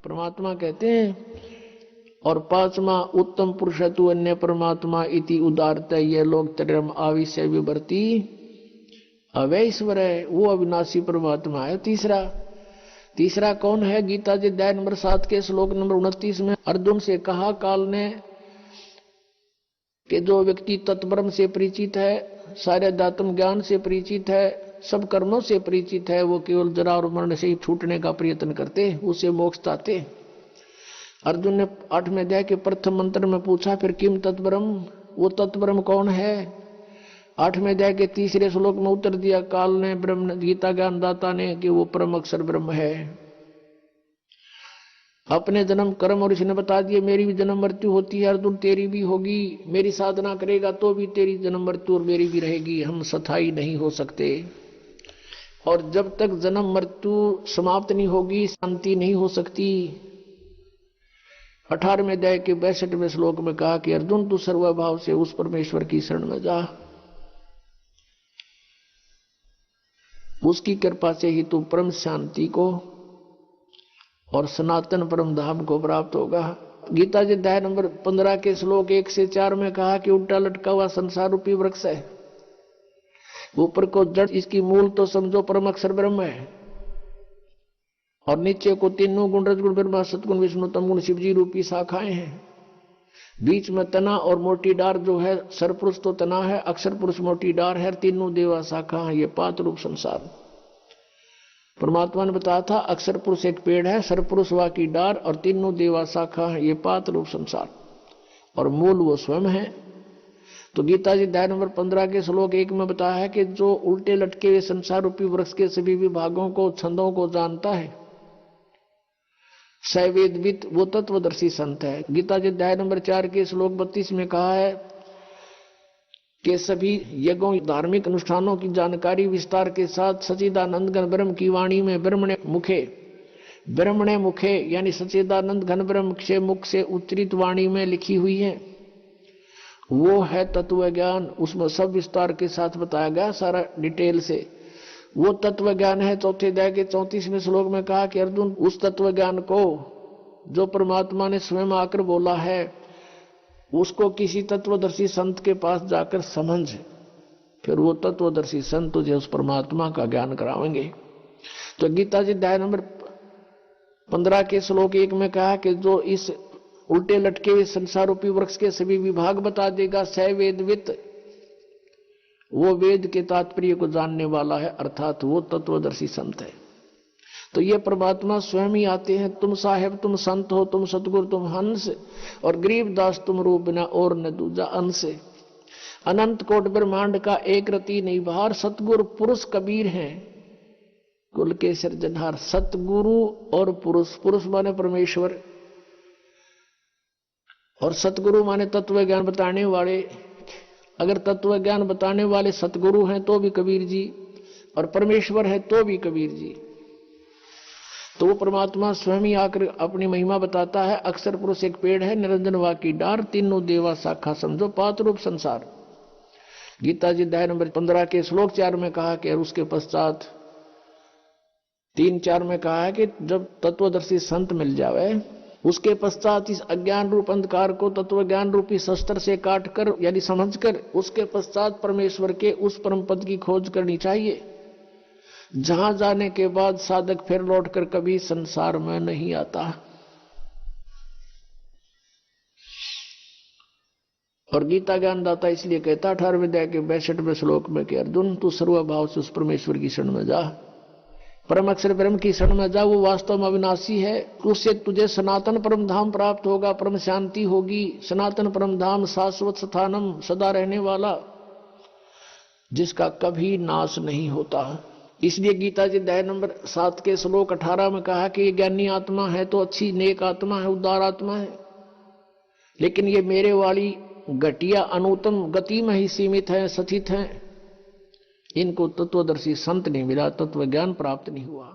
परमात्मा कहते हैं। और पांचवा उत्तम पुरुषत्व अन्य परमात्मा इति उदारता, ये लोग त्रयम आविष्य विवर्ती अवय ईश्वर है, वो अविनाशी परमात्मा है। तीसरा कौन है? गीता जी अध्याय नंबर 7 के श्लोक नंबर 29 में अर्जुन से कहा काल ने कि जो व्यक्ति तत्ब्रह्म से परिचित है, सारे दात्म ज्ञान से परिचित है, सब कर्मों से परिचित है, वो केवल जरा और मरण से ही छूटने का प्रयत्न करते, उसे मोक्ष चाहते। अर्जुन ने 8वें अध्याय के प्रथम मंत्र में पूछा, फिर किम तत्ब्रह्म, वो तत्ब्रह्म कौन है? 8वें अध्याय के 3रे श्लोक में उत्तर दिया काल ने, ब्रह्म गीता ज्ञानदाता ने, कि वो परम अक्षर ब्रह्म है। अपने जन्म कर्म और इसने बता दिए मेरी भी जन्म मृत्यु होती है अर्जुन, तेरी भी होगी। मेरी साधना करेगा तो भी तेरी जन्म मृत्यु और मेरी भी रहेगी, हम स्थायी नहीं हो सकते। और जब तक जन्म मृत्यु समाप्त नहीं होगी शांति नहीं हो सकती। 18वें अध्याय के 62वें श्लोक में कहा कि अर्जुन तू सर्वभाव से उस परमेश्वर की शरण में जा, उसकी कृपा से ही तू परम शांति को और सनातन परम धाम को प्राप्त होगा। गीता जी अध्याय नंबर 15 के श्लोक 1 से 4 में कहा कि उल्टा लटका हुआ संसार रूपी वृक्ष है, ऊपर को जड़, इसकी मूल तो समझो परम अक्षर ब्रह्म है, और नीचे को तीनों गुण रजगुण ब्रह्मा सतगुण विष्णु तमगुण शिवजी रूपी शाखाएं हैं। बीच में तना और मोटी डार जो है, सरपुरुष तो तना है, अक्षर पुरुष मोटी डार है, तीनों देवा शाखा है, ये पात रूप संसार। परमात्मा ने बताया था अक्षर पुरुष एक पेड़ है, सरपुरुष वा की डार और तीनों देवा शाखा है, ये पात रूप संसार, और मूल वो स्वयं है। तो गीता जी अध्याय नंबर 15 के श्लोक 1 में बताया है कि जो उल्टे लटके हुए संसार रूपी वृक्ष के सभी विभागों को, छंदों को जानता है, सवेदवित, वो तत्वदर्शी संत है। गीता जी अध्याय नंबर 4 के श्लोक 32 में कहा है कि सभी यज्ञों धार्मिक अनुष्ठानों की जानकारी विस्तार के साथ सच्चिदानंद घन ब्रह्म की वाणी में ब्रह्मणे मुखे यानी सच्चिदानंद घन ब्रह्म से मुख से उच्चरित वाणी में लिखी हुई है, वो है तत्व ज्ञान। उसमें सब विस्तार के साथ बताया गया, सारा डिटेल से। वो तत्व ज्ञान है। चौथे अध्याय के 34वें श्लोक में कहा कि अर्जुन उस तत्व ज्ञान को जो परमात्मा ने स्वयं आकर बोला है, उसको किसी तत्वदर्शी संत के पास जाकर समझ, फिर वो तत्वदर्शी संत तुझे उस परमात्मा का ज्ञान करावेंगे। तो गीता जी अध्याय नंबर 15 के श्लोक 1 में कहा कि जो इस उल्टे लटके हुए संसार रूपी वृक्ष के सभी विभाग बता देगा, सवेदवित, वो वेद के तात्पर्य को जानने वाला है, अर्थात वो तत्वदर्शी संत है। तो ये परमात्मा स्वयं ही आते हैं, तुम साहेब तुम संत हो, तुम सतगुरु तुम हंस, और गरीबदास तुम रूप बिना और न दूजा अंश। अनंत कोट ब्रह्मांड का एक रति नहीं बाहर, सतगुरु पुरुष कबीर हैं, कुल के सृजनहार। सतगुरु और पुरुष, पुरुष माने परमेश्वर और सतगुरु माने तत्व ज्ञान बताने वाले। अगर तत्व ज्ञान बताने वाले सतगुरु हैं तो भी कबीर जी, और परमेश्वर है तो भी कबीर जी। तो वो परमात्मा स्वयं ही आकर अपनी महिमा बताता है। अक्षर पुरुष एक पेड़ है, निरंजन वा की डार, तीनों देवा शाखा, समझो पात रूप संसार। गीता जी अध्याय नंबर 15 के श्लोक 4 में कहा कि उसके पश्चात 3-4 में कहा है कि जब तत्वदर्शी संत मिल जावे, उसके पश्चात इस अज्ञान रूप अंधकार को तत्व ज्ञान रूपी शस्त्र से काटकर यानी समझकर उसके पश्चात परमेश्वर के उस परम पद की खोज करनी चाहिए, जहां जाने के बाद साधक फिर लौटकर कभी संसार में नहीं आता। और गीता ज्ञानदाता इसलिए कहता 18वें अध्याय के 62वें श्लोक में कि अर्जुन तू सर्वभाव से उस परमेश्वर की शरण में जा, परम अक्षर ब्रह्म की शरण में जा, वो वास्तव में अविनाशी है। उससे तुझे सनातन परम धाम प्राप्त होगा, परम शांति होगी। सनातन परम धाम शाश्वत स्थानम, सदा रहने वाला, जिसका कभी नाश नहीं होता। इसलिए गीता जी अध्याय नंबर 7 के श्लोक 18 में कहा कि ये ज्ञानी आत्मा है तो अच्छी नेक आत्मा है, उदार आत्मा है, लेकिन ये मेरे वाली घटिया अनुत्तम गति में ही सीमित है, स्थित है। इनको तत्वदर्शी संत नहीं मिला, तत्व ज्ञान प्राप्त नहीं हुआ।